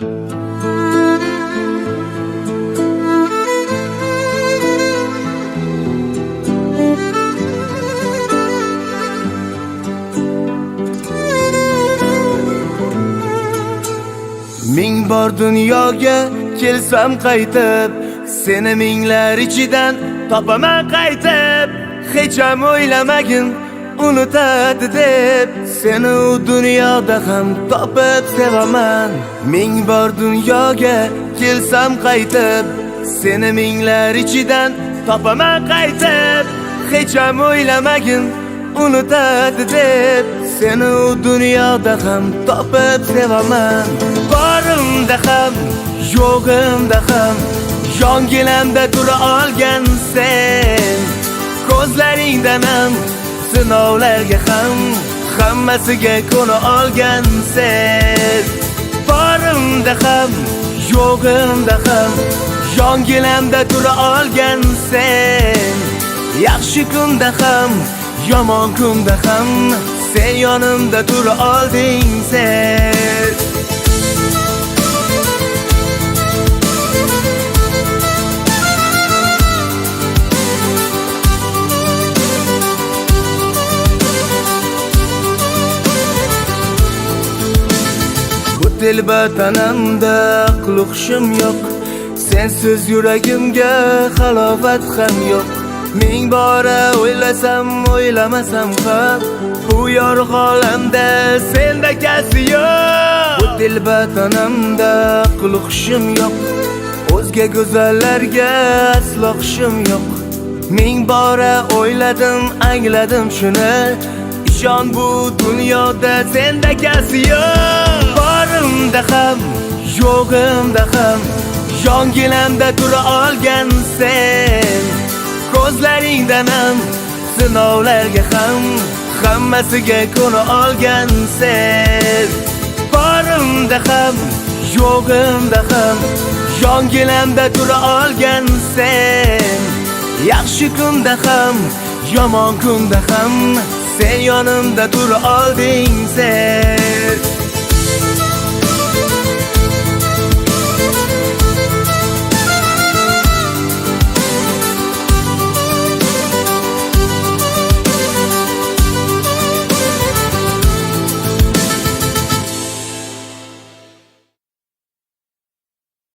Ming bor dunyoga kelsam qaytib, seni minglar ichidan topaman qaytib. Hech ham o'ylamagin unutadi deb, seni u dunyoda ham topib sevaman. Ming bor dunyoga kelsam qaytib, seni minglar ichidan topaman qaytib. Hech ham o'ylamagin unutadi deb, seni u dunyoda ham topib sevaman. Borimda ham, yo'g'imda ham, yonginamda tura olgan sen. Ko'zlaringdan ham, sinovlarga ham, hammasiga ko'na olgan sen. Borimda ham, yo'g'imda ham, yonginamda tura olgan sen. Yaxshi kunda ham, yomon kunda ham, sen yonimda tura olding sen. Bu telba tanamda aql hushim yo'q, sensiz yuragimga halovat ham yo'q. Ming bora o'ylasam, o'ylamasam ham, bu yorug' olamda senda kasi yo'q. Bu telba tanamda aql hushim yo'q, o'zga go'zallarga aslo hushim yo'q. Ming bora o'yladim, angladim shuni, ishon bu dunyoda senda kasi yo'q. Borimda ham, yo'g'imda ham, yonginamda tura olgan sen. Ko'zlaringdan ham, sinovlarga ham, hammasiga ko'na olgan sen. Borimda ham, yo'g'imda ham, yonginamda tura olgan sen. Yaxshi kunda ham, yomon kunda ham, sen yonimda tura olding sen.